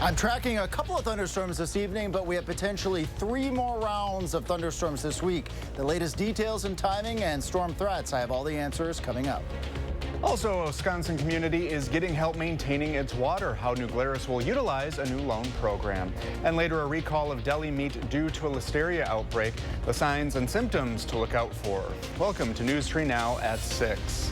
I'm tracking a couple of thunderstorms this evening, but we have potentially 3 more rounds of thunderstorms this week. The latest details and timing and storm threats. I have all the answers coming up. Also, a Wisconsin community is getting help maintaining its water, how New Glarus will utilize a new loan program. And later, a recall of deli meat due to a listeria outbreak, the signs and symptoms to look out for. Welcome to News Tree Now at 6.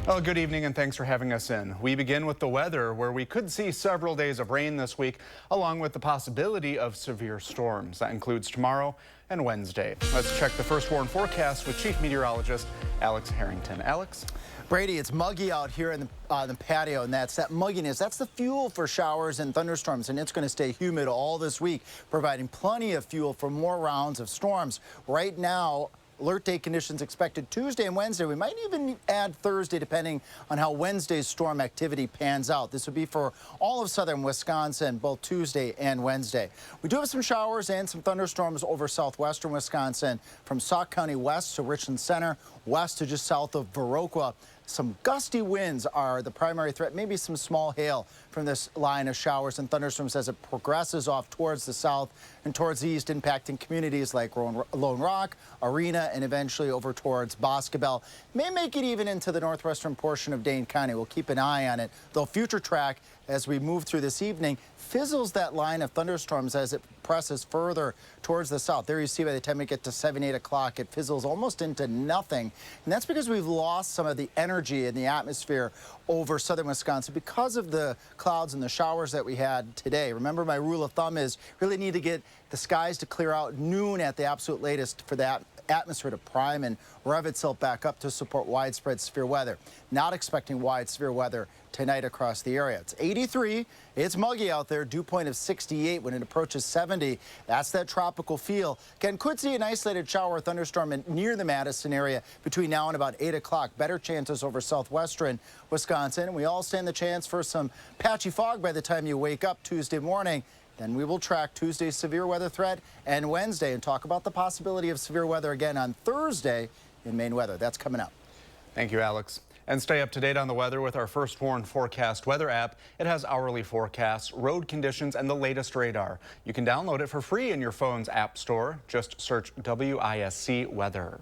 Well, good evening and thanks for having us in. We begin with the weather, where we could see several days of rain this week, along with the possibility of severe storms. That includes tomorrow and Wednesday. Let's check the first warn forecast with Chief Meteorologist Alex Harrington. Alex? Brady, it's muggy out here in the patio, and that mugginess, that's the fuel for showers and thunderstorms, and it's going to stay humid all this week, providing plenty of fuel for more rounds of storms. Right now, alert day conditions expected Tuesday and Wednesday. We might even add Thursday, depending on how Wednesday's storm activity pans out. This would be for all of southern Wisconsin, both Tuesday and Wednesday. We do have some showers and some thunderstorms over southwestern Wisconsin, from Sauk County west to Richland Center, west to just south of Viroqua. Some gusty winds are the primary threat, maybe some small hail from this line of showers and thunderstorms as it progresses off towards the south and towards the east, impacting communities like Lone Rock, Arena, and eventually over towards Boscobel. May make it even into the northwestern portion of Dane County. We'll keep an eye on it, though future track as we move through this evening fizzles that line of thunderstorms as it presses further towards the south. There you see by the time we get to 7, 8 o'clock, it fizzles almost into nothing. And that's because we've lost some of the energy in the atmosphere over southern Wisconsin because of the clouds and the showers that we had today. Remember, my rule of thumb is really need to get the skies to clear out noon at the absolute latest for that atmosphere to prime and rev itself back up to support widespread severe weather. Not expecting wide severe weather tonight across the area. It's 83. It's muggy out there. Dew point of 68 when it approaches 70. That's that tropical feel. Again, could see an isolated shower or thunderstorm near the Madison area between now and about 8 o'clock. Better chances over southwestern Wisconsin. And we all stand the chance for some patchy fog by the time you wake up Tuesday morning. Then we will track Tuesday's severe weather threat and Wednesday and talk about the possibility of severe weather again on Thursday in Maine weather. That's coming up. Thank you, Alex. And stay up to date on the weather with our First Warn Forecast weather app. It has hourly forecasts, road conditions, and the latest radar. You can download it for free in your phone's app store. Just search WISC weather.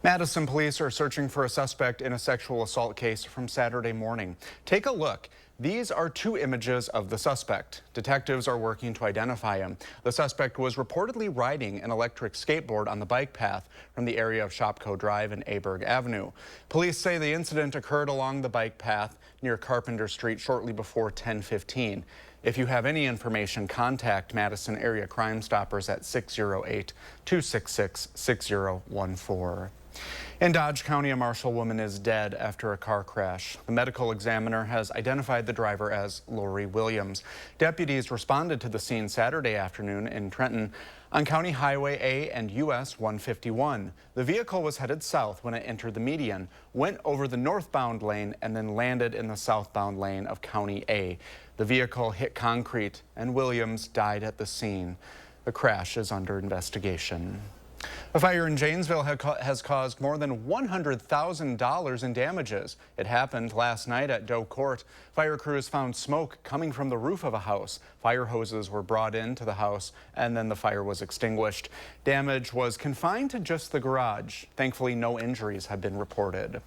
Madison police are searching for a suspect in a sexual assault case from Saturday morning. Take a look. These are 2 images of the suspect. Detectives are working to identify him. The suspect was reportedly riding an electric skateboard on the bike path from the area of Shopko Drive and Aberg Avenue. Police say the incident occurred along the bike path near Carpenter Street shortly before 10:15. If you have any information, contact Madison Area Crime Stoppers at 608-266-6014. In Dodge County, a Marshall woman is dead after a car crash. The medical examiner has identified the driver as Lori Williams. Deputies responded to the scene Saturday afternoon in Trenton on County Highway A and US 151. The vehicle was headed south when it entered the median, went over the northbound lane, and then landed in the southbound lane of County A. The vehicle hit concrete, and Williams died at the scene. The crash is under investigation. A fire in Janesville has caused more than $100,000 in damages. It happened last night at Doe Court. Fire crews found smoke coming from the roof of a house. Fire hoses were brought into the house, and then the fire was extinguished. Damage was confined to just the garage. Thankfully, no injuries have been reported.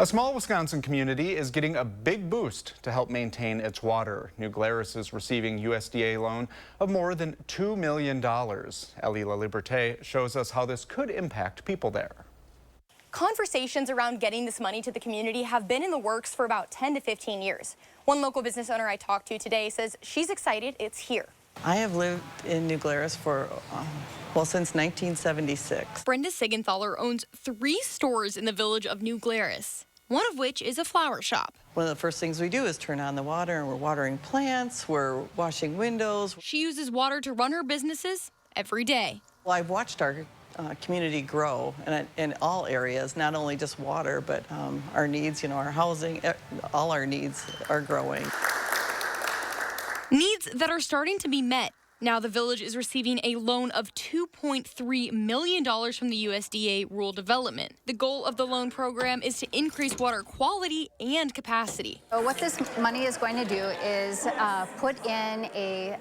A small Wisconsin community is getting a big boost to help maintain its water. New Glarus is receiving USDA loan of more than $2 million. Ellie LaLiberte shows us how this could impact people there. Conversations around getting this money to the community have been in the works for about 10 to 15 years. One local business owner I talked to today says she's excited it's here. I have lived in New Glarus for, since 1976. Brenda Sigenthaler owns 3 stores in the village of New Glarus, one of which is a flower shop. One of the first things we do is turn on the water, and we're watering plants, we're washing windows. She uses water to run her businesses every day. Well, I've watched our community grow in all areas, not only just water, but our needs, our housing, all our needs are growing. Needs that are starting to be met Now the village is receiving a loan of $2.3 million from the USDA Rural Development. The goal of the loan program is to increase water quality and capacity. So what this money is going to do is put in a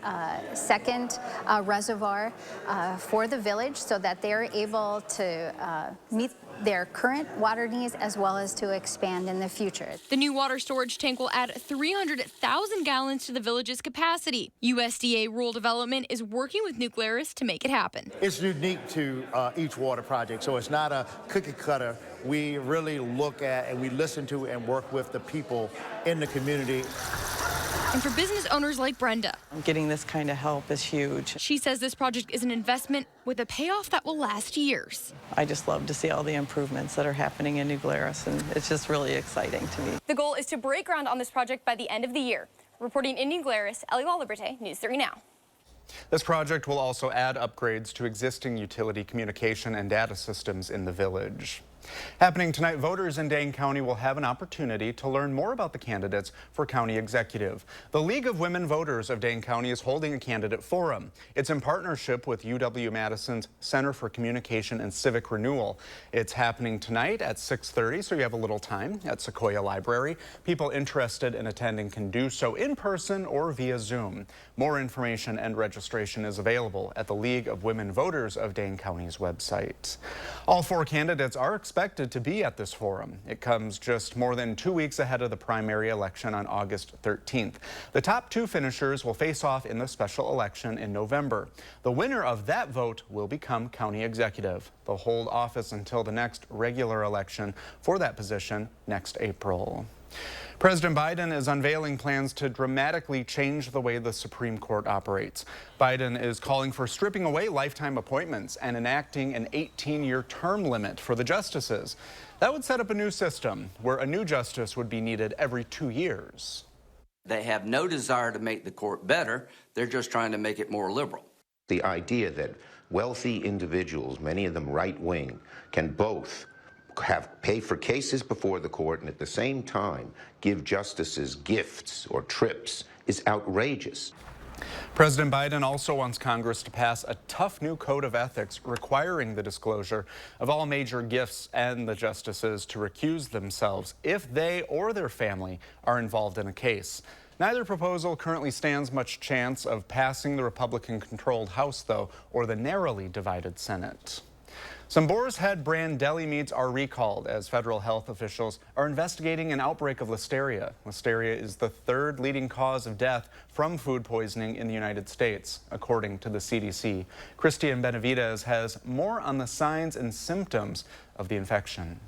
second reservoir for the village so that they're able to meet their current water needs as well as to expand in the future. The new water storage tank will add 300,000 gallons to the village's capacity. USDA Rural Development is working with Nuclearis to make it happen. It's unique to each water project, so it's not a cookie cutter. We really look at and we listen to and work with the people in the community. And for business owners like Brenda, Getting this kind of help is huge. she says this project is an investment with a payoff that will last years. I just love to see all the improvements that are happening in New Glarus, and it's just really exciting to me. The goal is to break ground on this project by the end of the year. Reporting in New Glarus, Ellie Liberté, News 3 Now. This project will also add upgrades to existing utility communication and data systems in the village. Happening tonight, voters in Dane County will have an opportunity to learn more about the candidates for county executive. The League of Women Voters of Dane County is holding a candidate forum. It's in partnership with UW-Madison's Center for Communication and Civic Renewal. It's happening tonight at 6:30, so you have a little time at Sequoia Library. People interested in attending can do so in person or via Zoom. More information and registration is available at the League of Women Voters of Dane County's website. All four candidates are expected to be at this forum. It comes just more than 2 weeks ahead of the primary election on August 13th. The top two finishers will face off in the special election in November. The winner of that vote will become county executive. They'll hold office until the next regular election for that position next April. President Biden is unveiling plans to dramatically change the way the Supreme Court operates. Biden is calling for stripping away lifetime appointments and enacting an 18-year term limit for the justices. That would set up a new system where a new justice would be needed every 2 years. They have no desire to make the court better. They're just trying to make it more liberal. The idea that wealthy individuals, many of them right-wing, can both pay for cases before the court and at the same time give justices gifts or trips is outrageous. President Biden also wants Congress to pass a tough new code of ethics requiring the disclosure of all major gifts and the justices to recuse themselves if they or their family are involved in a case. Neither proposal currently stands much chance of passing the Republican-controlled House, though, or the narrowly divided Senate. Some Boar's Head brand deli meats are recalled as federal health officials are investigating an outbreak of listeria. Listeria is the third leading cause of death from food poisoning in the United States, according to the CDC. Christian Benavidez has more on the signs and symptoms of the infection.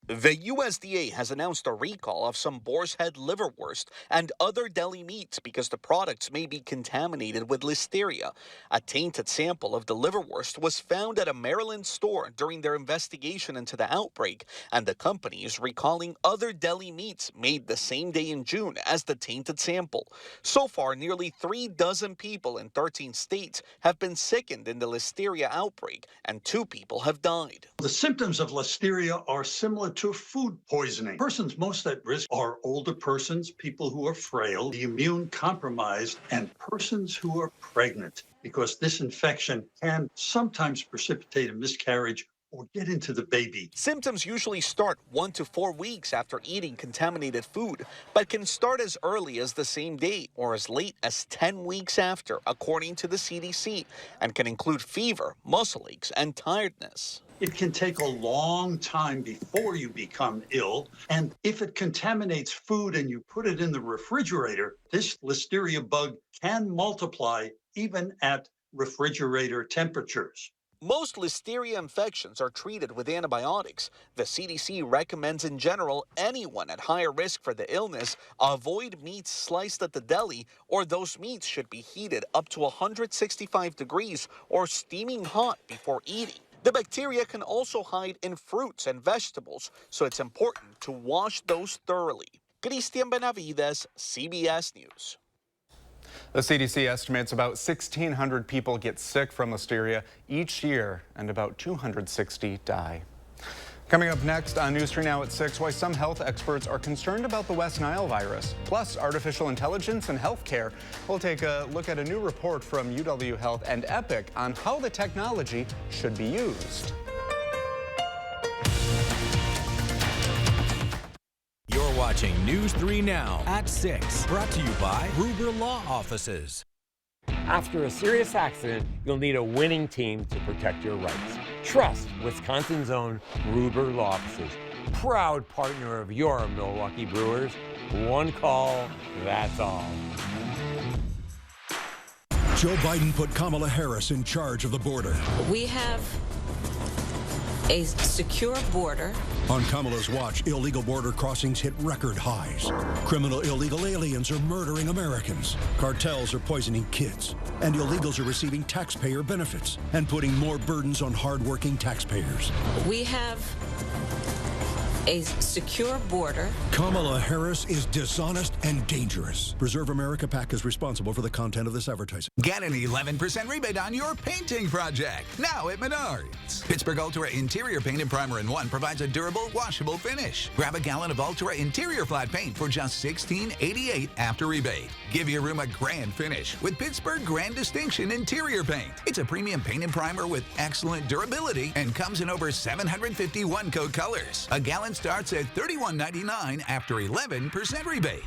The USDA has announced a recall of some Boar's Head liverwurst and other deli meats because the products may be contaminated with listeria. A tainted sample of the liverwurst was found at a Maryland store during their investigation into the outbreak, and the company is recalling other deli meats made the same day in June as the tainted sample. So far, nearly 36 people in 13 states have been sickened in the listeria outbreak, and 2 people have died. The symptoms of listeria are similar to food poisoning. Persons most at risk are older persons, people who are frail, the immune compromised, and persons who are pregnant, because this infection can sometimes precipitate a miscarriage or get into the baby. Symptoms usually start 1 to 4 weeks after eating contaminated food, but can start as early as the same day or as late as 10 weeks after, according to the CDC, and can include fever, muscle aches, and tiredness. It can take a long time before you become ill, and if it contaminates food and you put it in the refrigerator, this listeria bug can multiply even at refrigerator temperatures. Most listeria infections are treated with antibiotics. The CDC recommends in general anyone at higher risk for the illness avoid meats sliced at the deli, or those meats should be heated up to 165 degrees or steaming hot before eating. The bacteria can also hide in fruits and vegetables, so it's important to wash those thoroughly. Christian Benavidez, CBS News. The CDC estimates about 1,600 people get sick from listeria each year, and about 260 die. Coming up next on News 3 Now at 6, why some health experts are concerned about the West Nile virus, plus artificial intelligence and healthcare. We'll take a look at a new report from UW Health and Epic on how the technology should be used. You're watching News 3 Now at 6, brought to you by Gruber Law Offices. After a serious accident, you'll need a winning team to protect your rights. Trust Wisconsin's own Gruber Law Offices, proud partner of your Milwaukee Brewers. One call, that's all. Joe Biden put Kamala Harris in charge of the border. We have a secure border. On Kamala's watch, illegal border crossings hit record highs. Criminal illegal aliens are murdering Americans. Cartels are poisoning kids. And illegals are receiving taxpayer benefits and putting more burdens on hardworking taxpayers. We have a secure border. Kamala Harris is dishonest and dangerous. Preserve America PAC is responsible for the content of this advertising. Get an 11% rebate on your painting project now at Menards. Pittsburgh Ultra Interior Paint and Primer in 1 provides a durable, washable finish. Grab a gallon of Ultra Interior Flat Paint for just $16.88 after rebate. Give your room a grand finish with Pittsburgh Grand Distinction Interior Paint. It's a premium paint and primer with excellent durability and comes in over 751 coat colors. A gallon starts at $31.99 after 11% rebate.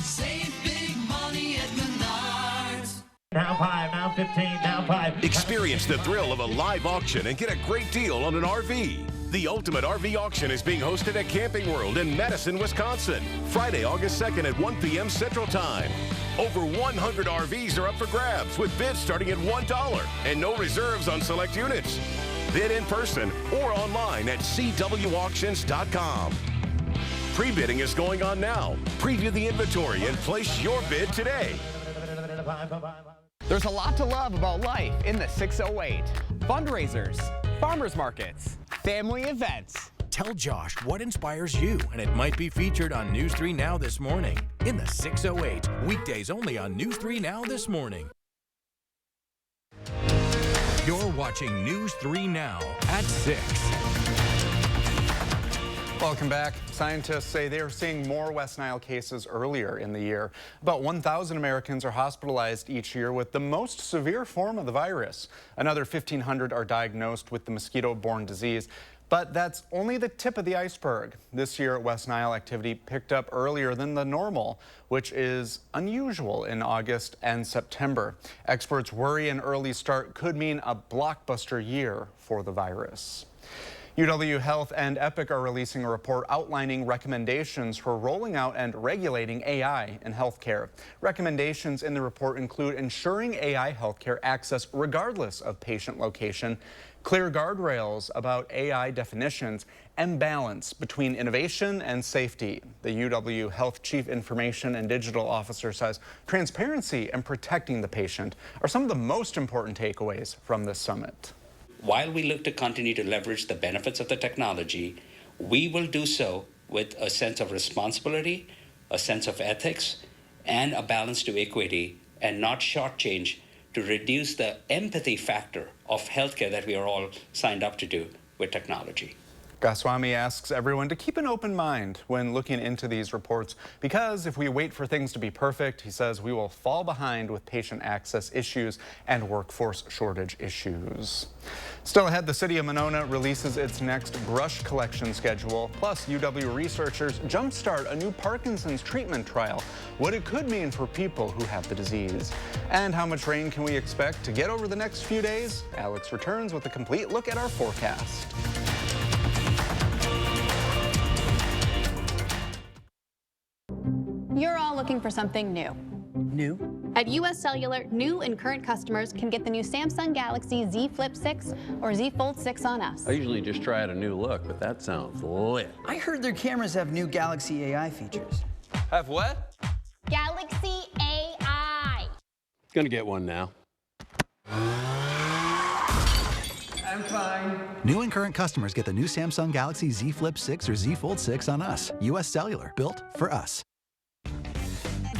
Save big money at Menards. Now 5, now 15, now 5. Experience the thrill of a live auction and get a great deal on an RV. The Ultimate RV Auction is being hosted at Camping World in Madison, Wisconsin, Friday, August 2nd at 1 p.m. Central Time. Over 100 RVs are up for grabs with bids starting at $1 and no reserves on select units. Bid in person or online at cwauctions.com. Pre-bidding is going on now. Preview the inventory and place your bid today. There's a lot to love about life in the 608. Fundraisers, farmers markets, family events. Tell Josh what inspires you, and it might be featured on News 3 Now this morning in the 608. Weekdays only on News 3 Now this morning. You're watching News 3 Now at 6. Welcome back. Scientists say they are seeing more West Nile cases earlier in the year. About 1,000 Americans are hospitalized each year with the most severe form of the virus. Another 1,500 are diagnosed with the mosquito-borne disease. But that's only the tip of the iceberg. This year, West Nile activity picked up earlier than the normal, which is unusual in August and September. Experts worry an early start could mean a blockbuster year for the virus. UW Health and Epic are releasing a report outlining recommendations for rolling out and regulating AI in healthcare. Recommendations in the report include ensuring AI healthcare access regardless of patient location, clear guardrails about AI definitions, and balance between innovation and safety. The UW Health Chief Information and Digital Officer says transparency and protecting the patient are some of the most important takeaways from this summit. While we look to continue to leverage the benefits of the technology, we will do so with a sense of responsibility, a sense of ethics, and a balance to equity, and not shortchange to reduce the empathy factor of healthcare that we are all signed up to do with technology. Goswami asks everyone to keep an open mind when looking into these reports, because if we wait for things to be perfect, he says we will fall behind with patient access issues and workforce shortage issues. Still ahead, the city of Monona releases its next brush collection schedule. Plus, UW researchers jumpstart a new Parkinson's treatment trial, what it could mean for people who have the disease. And how much rain can we expect to get over the next few days? Alex returns with a complete look at our forecast. You're all looking for something new. New? At US Cellular, new and current customers can get the new Samsung Galaxy Z Flip 6 or Z Fold 6 on us. I usually just try out a new look, but that sounds lit. I heard their cameras have new Galaxy AI features. Have what? Galaxy AI. Gonna get one now. I'm fine. New and current customers get the new Samsung Galaxy Z Flip 6 or Z Fold 6 on us. US Cellular, built for us.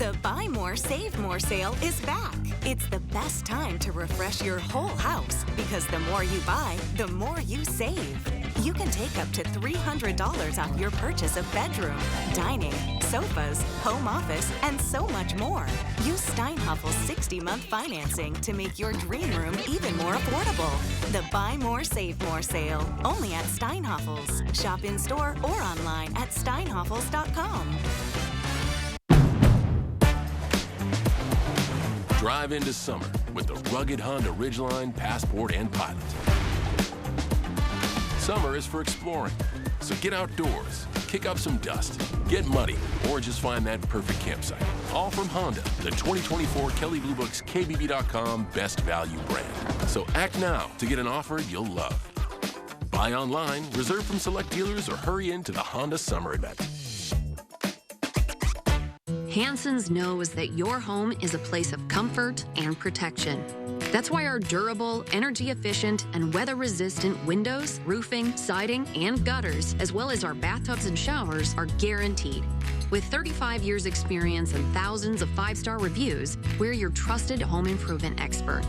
The Buy More, Save More sale is back. It's the best time to refresh your whole house because the more you buy, the more you save. you can take up to $300 off your purchase of bedroom, dining, sofas, home office, and so much more. Use Steinhoffel's 60-month financing to make your dream room even more affordable. The Buy More, Save More sale, only at Steinhoffel's. Shop in store or online at steinhoffels.com. Drive into summer with the rugged Honda Ridgeline, Passport, and Pilot. Summer is for exploring, so get outdoors, kick up some dust, get muddy, or just find that perfect campsite. All from Honda, the 2024 Kelley Blue Book's KBB.com Best Value brand. So act now to get an offer you'll love. Buy online, reserve from select dealers, or hurry into the Honda Summer Event. Hanson's knows that your home is a place of comfort and protection. That's why our durable, energy-efficient, and weather-resistant windows, roofing, siding, and gutters, as well as our bathtubs and showers, are guaranteed. With 35 years experience and thousands of 5-star reviews, we're your trusted home improvement expert.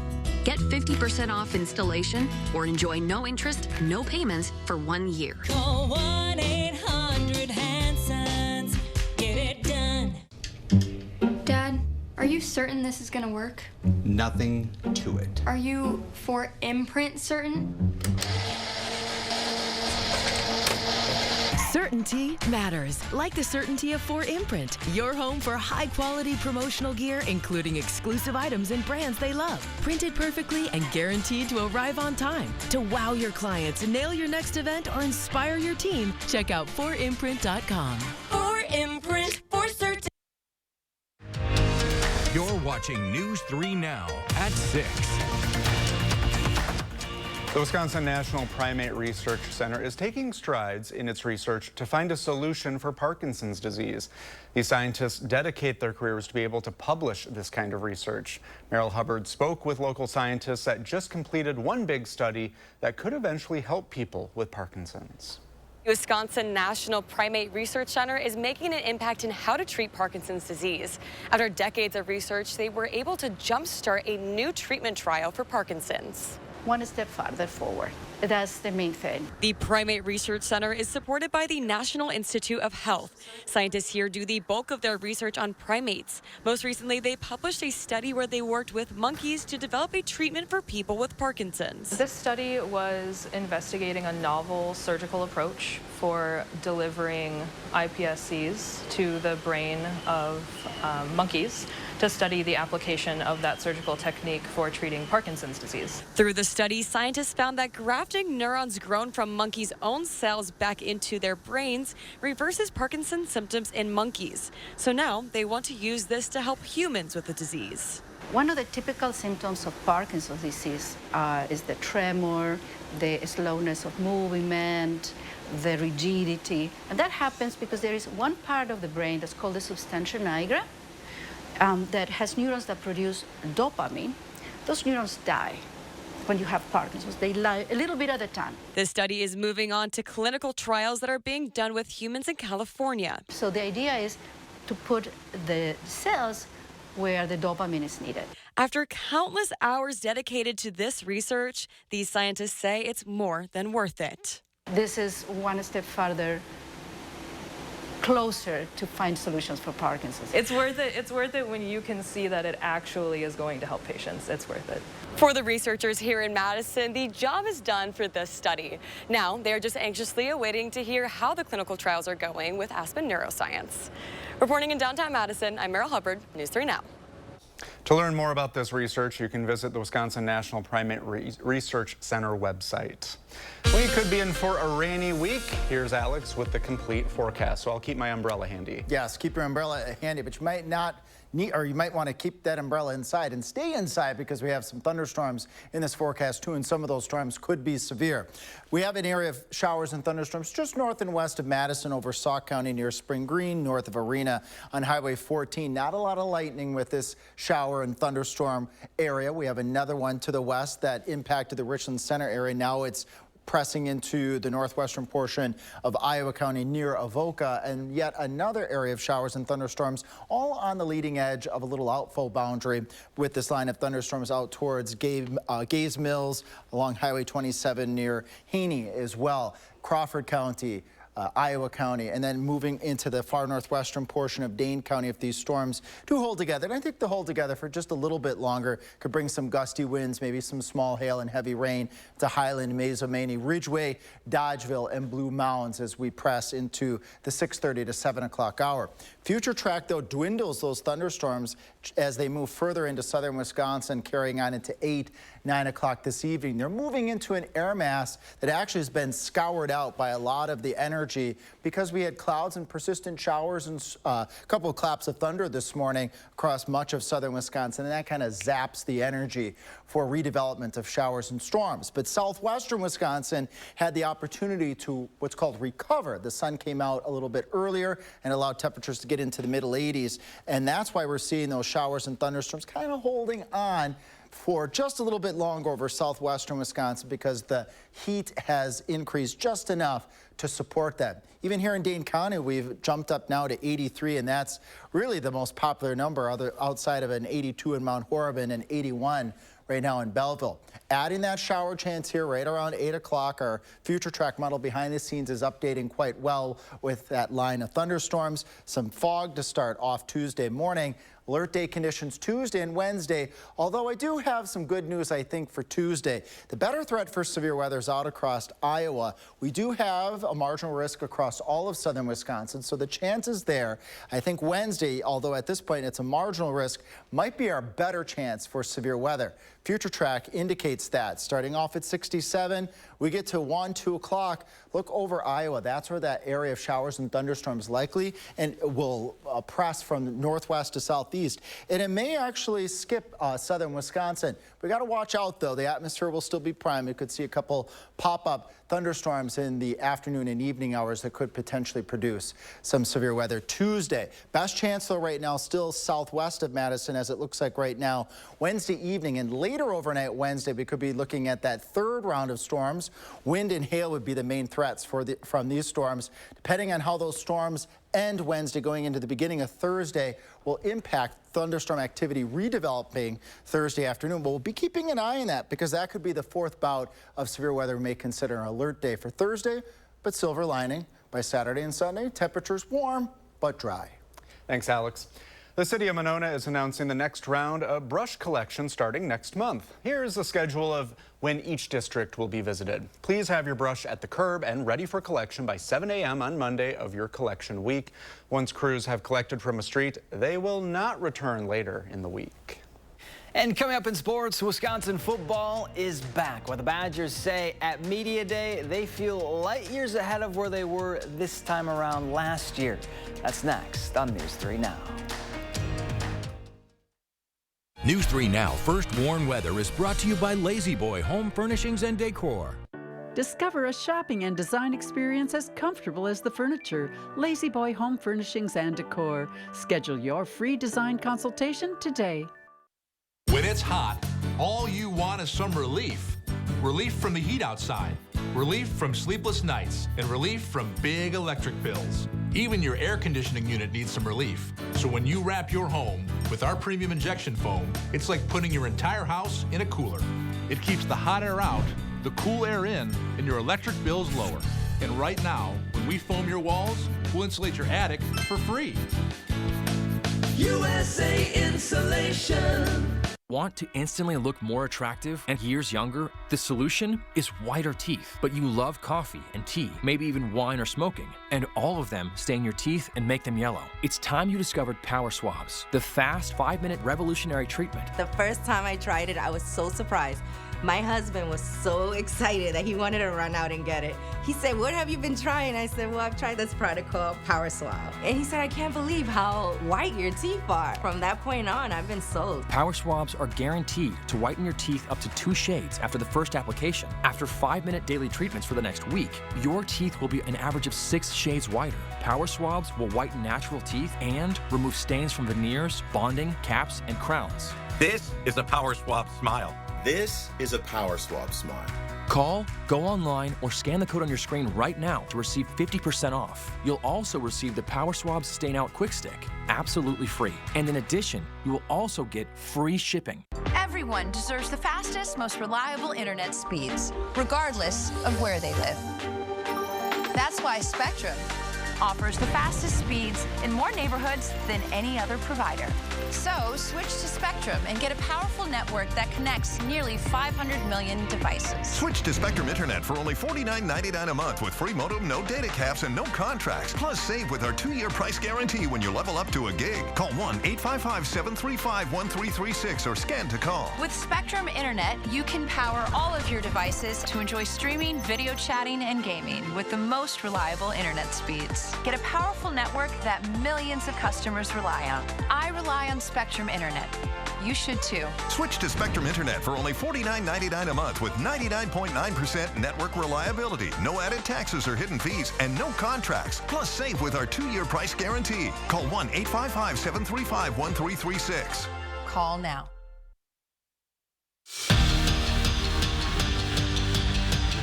Get 50% off installation or enjoy no interest, no payments for 1 year. Call 1-800-HANSONS. Get it done. Dad, are you certain this is gonna work? Nothing to it. Are you for imprint certain? Certainty matters, like the certainty of 4imprint, your home for high-quality promotional gear, including exclusive items and brands they love, printed perfectly and guaranteed to arrive on time. To wow your clients, nail your next event, or inspire your team, check out 4imprint.com. 4imprint for certain. You're watching News 3 Now at 6. The Wisconsin National Primate Research Center is taking strides in its research to find a solution for Parkinson's disease. These scientists dedicate their careers to be able to publish this kind of research. Meryl Hubbard spoke with local scientists that just completed one big study that could eventually help people with Parkinson's. The Wisconsin National Primate Research Center is making an impact in how to treat Parkinson's disease. After decades of research, they were able to jumpstart a new treatment trial for Parkinson's. One step farther forward. That's the main thing. The Primate Research Center is supported by the National Institute of Health. Scientists here do the bulk of their research on primates. Most recently, they published a study where they worked with monkeys to develop a treatment for people with Parkinson's. This study was investigating a novel surgical approach for delivering iPSCs to the brain of monkeys to study the application of that surgical technique for treating Parkinson's disease. Through the study, scientists found that grafting neurons grown from monkeys' own cells back into their brains reverses Parkinson's symptoms in monkeys. So now they want to use this to help humans with the disease. One of the typical symptoms of Parkinson's disease is the tremor, the slowness of movement, the rigidity. And that happens because there is one part of the brain that's called the substantia nigra that has neurons that produce dopamine. Those neurons die when you have Parkinson's. They die a little bit at a time. This study is moving on to clinical trials that are being done with humans in California. So the idea is to put the cells where the dopamine is needed. After countless hours dedicated to this research, these scientists say it's more than worth it. This is one step further closer to find solutions for Parkinson's. It's worth it. It's worth it when you can see that it actually is going to help patients. It's worth it. For the researchers here in Madison, the job is done for this study. Now, they're just anxiously awaiting to hear how the clinical trials are going with Aspen Neuroscience. Reporting in downtown Madison, I'm Meryl Hubbard, News 3 Now. To learn more about this research, you can visit the Wisconsin National Primate Research Center website. We could be in for a rainy week. Here's Alex with the complete forecast. So I'll keep my umbrella handy. Yes, keep your umbrella handy, but you might not need, or you might want to keep that umbrella inside and stay inside because we have some thunderstorms in this forecast too, and some of those storms could be severe. We have an area of showers and thunderstorms just north and west of Madison over Sauk County near Spring Green, north of Arena on Highway 14. Not a lot of lightning with this shower and thunderstorm area. We have another one to the west that impacted the Richland Center area. Now it's pressing into the northwestern portion of Iowa County near Avoca, and yet another area of showers and thunderstorms all on the leading edge of a little outflow boundary with this line of thunderstorms out towards Gaze Mills along Highway 27 near Haney as well. Crawford County, Iowa County, and then moving into the far northwestern portion of Dane County if these storms do hold together. And I think they'll hold together for just a little bit longer. Could bring some gusty winds, maybe some small hail and heavy rain to Highland, Mazomanie, Ridgeway, Dodgeville, and Blue Mounds as we press into the 6:30 to 7 o'clock hour. Future track, though, dwindles those thunderstorms as they move further into southern Wisconsin, carrying on into 8, 9 o'clock this evening. They're moving into an air mass that actually has been scoured out by a lot of the energy because we had clouds and persistent showers and a couple of claps of thunder this morning across much of southern Wisconsin, and that kind of zaps the energy for redevelopment of showers and storms. But southwestern Wisconsin had the opportunity to what's called recover. The sun came out a little bit earlier and allowed temperatures to get into the middle 80s, and that's why we're seeing those showers and thunderstorms kind of holding on for just a little bit longer over southwestern Wisconsin because the heat has increased just enough to support that. Even here in Dane County, we've jumped up now to 83, and that's really the most popular number outside of an 82 in Mount Horriban and 81 right now in Belleville. Adding that shower chance here right around 8 o'clock. Our future track model behind the scenes is updating quite well with that line of thunderstorms. Some fog to start off Tuesday morning. Alert day conditions Tuesday and Wednesday, although I do have some good news, I think, for Tuesday. The better threat for severe weather is out across Iowa. We do have a marginal risk across all of southern Wisconsin, so the chances there, I think Wednesday, although at this point it's a marginal risk, might be our better chance for severe weather. Future track indicates that. Starting off at 67, we get to 1, 2 o'clock. Look over Iowa. That's where that area of showers and thunderstorms likely and will press from northwest to southeast. And it may actually skip southern Wisconsin. We got to watch out, though. The atmosphere will still be prime. We could see a couple pop-up thunderstorms in the afternoon and evening hours that could potentially produce some severe weather Tuesday. Best chance, though, right now still southwest of Madison, as it looks like right now. Wednesday evening and later overnight Wednesday, we could be looking at that third round of storms. Wind and hail would be the main threats from these storms. Depending on how those storms end Wednesday going into the beginning of Thursday will impact thunderstorm activity redeveloping Thursday afternoon. But we'll be keeping an eye on that because that could be the fourth bout of severe weather we may consider an alert day for Thursday, but silver lining by Saturday and Sunday. Temperatures warm but dry. Thanks, Alex. The city of Monona is announcing the next round of brush collection starting next month. Here's the schedule of when each district will be visited. Please have your brush at the curb and ready for collection by 7 a.m. on Monday of your collection week. Once crews have collected from a street, they will not return later in the week. And coming up in sports, Wisconsin football is back. What the Badgers say at Media Day, they feel light years ahead of where they were this time around last year. That's next on News 3 Now. News 3 Now First Warn Weather is brought to you by Lazy Boy Home Furnishings and Decor. Discover a shopping and design experience as comfortable as the furniture. Lazy Boy Home Furnishings and Decor. Schedule your free design consultation today. When it's hot, all you want is some relief. Relief from the heat outside, relief from sleepless nights, and relief from big electric bills. Even your air conditioning unit needs some relief. So when you wrap your home with our premium injection foam, it's like putting your entire house in a cooler. It keeps the hot air out, the cool air in, and your electric bills lower. And right now, when we foam your walls, we'll insulate your attic for free. USA Insulation. Want to instantly look more attractive and years younger? The solution is whiter teeth. But you love coffee and tea, maybe even wine or smoking, and all of them stain your teeth and make them yellow. It's time you discovered Power Swabs, the fast 5-minute revolutionary treatment. The first time I tried it, I was so surprised. My husband was so excited that he wanted to run out and get it. He said, "What have you been trying?" I said, "Well, I've tried this product called Power Swab." And he said, "I can't believe how white your teeth are." From that point on, I've been sold. Power Swabs are guaranteed to whiten your teeth up to 2 shades after the first application. After 5-minute daily treatments for the next week, your teeth will be an average of 6 shades whiter. Power Swabs will whiten natural teeth and remove stains from veneers, bonding, caps, and crowns. This is a Power Swab smile. This is a Power Swap Smart. Call, go online, or scan the code on your screen right now to receive 50% off. You'll also receive the Power Swap Stain Out Quick Stick, absolutely free. And in addition, you will also get free shipping. Everyone deserves the fastest, most reliable internet speeds, regardless of where they live. That's why Spectrum offers the fastest speeds in more neighborhoods than any other provider. So switch to Spectrum and get a powerful network that connects nearly 500 million devices. Switch to Spectrum Internet for only $49.99 a month with free modem, no data caps, and no contracts. Plus, save with our 2-year price guarantee when you level up to a gig. Call 1-855-735-1336 or scan to call. With Spectrum Internet, you can power all of your devices to enjoy streaming, video chatting, and gaming with the most reliable internet speeds. Get a powerful network that millions of customers rely on. I rely on Spectrum Internet. You should too. Switch to Spectrum Internet for only $49.99 a month with 99.9% network reliability, no added taxes or hidden fees, and no contracts. Plus, save with our 2-year price guarantee. Call 1-855-735-1336. Call now.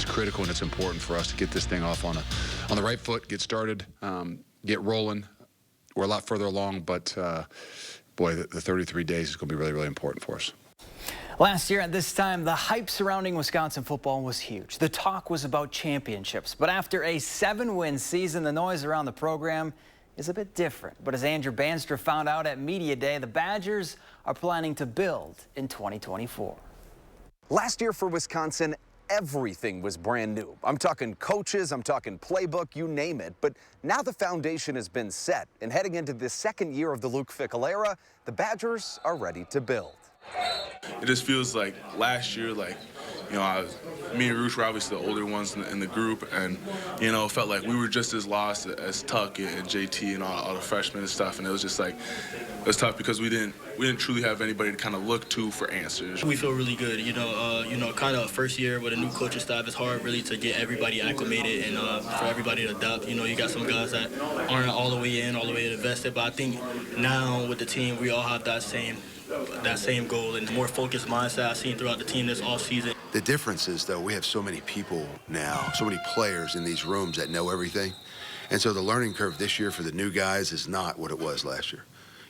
Critical, and it's important for us to get this thing off on the right foot, get started, get rolling. We're a lot further along, but boy, the 33 days is going to be really, really important for us. Last year at this time, the hype surrounding Wisconsin football was huge. The talk was about championships, but after a 7-win season, the noise around the program is a bit different. But as Andrew Bandstra found out at Media Day, the Badgers are planning to build in 2024. Last year for Wisconsin, everything was brand new. I'm talking coaches, I'm talking playbook, you name it. But now the foundation has been set, and heading into the second year of the Luke Fickell era, the Badgers are ready to build. It just feels like last year, me and Roosh were obviously the older ones in the group, and, it felt like we were just as lost as Tuck and JT and all the freshmen and stuff, and it was just like, it was tough because we didn't truly have anybody to kind of look to for answers. We feel really good, kind of first year with a new coaching staff, it's hard really to get everybody acclimated and for everybody to adapt. You got some guys that aren't all the way in, all the way invested, but I think now with the team, we all have that same goal and the more focused mindset I've seen throughout the team this offseason. The difference is, though, we have so many people now, so many players in these rooms that know everything. And so the learning curve this year for the new guys is not what it was last year.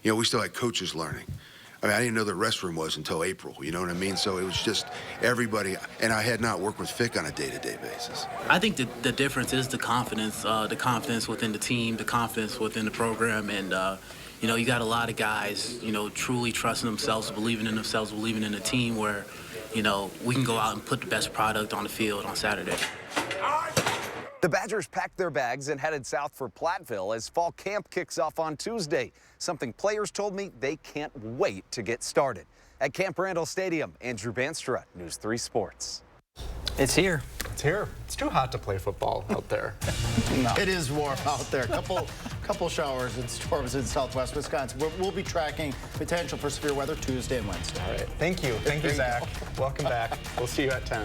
We still had coaches learning. I didn't know the restroom was until April, you know what I mean? So it was just everybody, and I had not worked with Fick on a day-to-day basis. I think the difference is the confidence within the team, the confidence within the program, and you got a lot of guys, truly trusting themselves, believing in themselves, believing in the team where, we can go out and put the best product on the field on Saturday. The Badgers packed their bags and headed south for Platteville as fall camp kicks off on Tuesday, something players told me they can't wait to get started. At Camp Randall Stadium, Andrew Bandstra, News 3 Sports. It's here. It's here. It's too hot to play football out there. No. It is warm out there. Couple showers and storms in southwest Wisconsin. We'll be tracking potential for severe weather Tuesday and Wednesday. All right. Thank you. Thank you, Zach. Welcome back. We'll see you at 10.